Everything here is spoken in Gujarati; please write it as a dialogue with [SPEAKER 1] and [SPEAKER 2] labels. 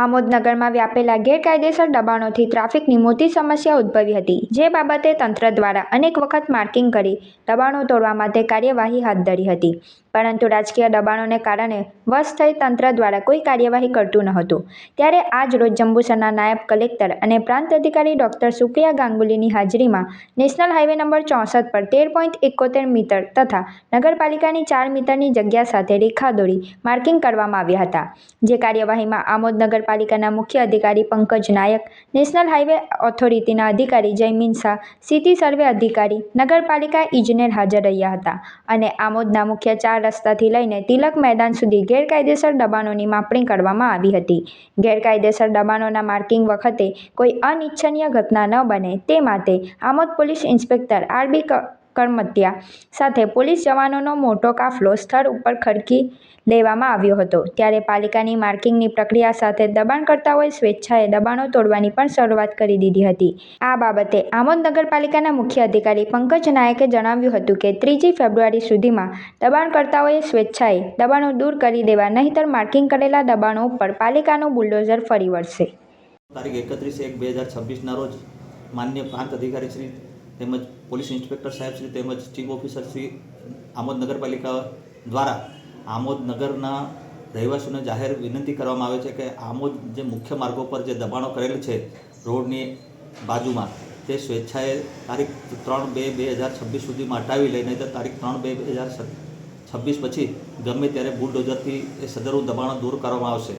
[SPEAKER 1] આમોદ નગરમાં વ્યાપેલા ગેરકાયદેસર દબાણોથી ટ્રાફિકની મોટી સમસ્યા ઉદ્ભવી હતી, જે બાબતે તંત્ર દ્વારા અનેક વખત માર્કિંગ કરી દબાણો તોડવા માટે કાર્યવાહી હાથ ધરી હતી, પરંતુ રાજકીય દબાણોને કારણે વશ થઈ તંત્ર દ્વારા કોઈ કાર્યવાહી કરતું ન હતું। ત્યારે આજ રોજ જંબુસરના નાયબ કલેક્ટર અને પ્રાંત અધિકારી ડોક્ટર સુપ્રિયા ગાંગુલીની હાજરીમાં નેશનલ હાઈવે નંબર 64 પર 13.71 મીટર તથા નગરપાલિકાની 4 મીટરની જગ્યા સાથે રેખા દોરી માર્કિંગ કરવામાં આવ્યા હતા, જે કાર્યવાહીમાં આમોદ નગરપાલિકાના મુખ્ય અધિકારી પંકજ નાયક, નેશનલ હાઈવે ઓથોરિટીના અધિકારી જયમીન શાહ, સિટી સર્વે અધિકારી, નગરપાલિકા ઇજનેર હાજર રહ્યા હતા અને આમોદના મુખ્ય 4 રસ્તાથી લઈને તિલક મેદાન સુધી ગેરકાયદેસર દબાણોની માપણી કરવામાં આવી હતી। ગેરકાયદેસર દબાણોના માર્કિંગ વખતે કોઈ અનિચ્છનીય ઘટના ન બને તે માટે આમોદ પોલીસ ઇન્સ્પેક્ટર આર.બી. કરમત્યા સાથે પોલીસ જવાનોનો મોટો કાફલો સ્થળ ઉપર ખડકી લેવામાં આવ્યો હતો। ત્યારે પાલિકાની માર્કિંગની પ્રક્રિયા સાથે દબાણકર્તાઓએ સ્વેચ્છાએ દબાણો તોડવાની પણ શરૂઆત કરી દીધી હતી। આ બાબતે આમોદ નગરપાલિકાના મુખ્ય અધિકારી પંકજ નાયકે જણાવ્યું હતું કે 3જી ફેબ્રુઆરી સુધીમાં દબાણકર્તાઓએ સ્વેચ્છાએ દબાણો દૂર કરી દેવા, નહીંતર માર્કિંગ કરેલા દબાણો ઉપર પાલિકાનું બુલડોઝર ફરી વળશે।
[SPEAKER 2] તારીખ 31/1/2026ના રોજ માનનીય પ્રાંત અધિકારી શ્રી તેમજ પોલીસ ઇન્સ્પેક્ટર સાહેબ શ્રી તેમજ ચીફ ઓફિસર શ્રી આમોદ નગરપાલિકા દ્વારા આમોદ નગરના રહેવાસીઓને જાહેર વિનંતી કરવામાં આવે છે કે આમોદ જે મુખ્ય માર્ગો પર જે દબાણો કરેલ છે રોડની બાજુમાં, તે સ્વેચ્છાએ તારીખ 3/2/2026 સુધીમાં હટાવી લઈ, નહીં તો તારીખ 3/2/2026 પછી ગમે ત્યારે બુલડોઝરથી એ સદરનું દબાણો દૂર કરવામાં આવશે।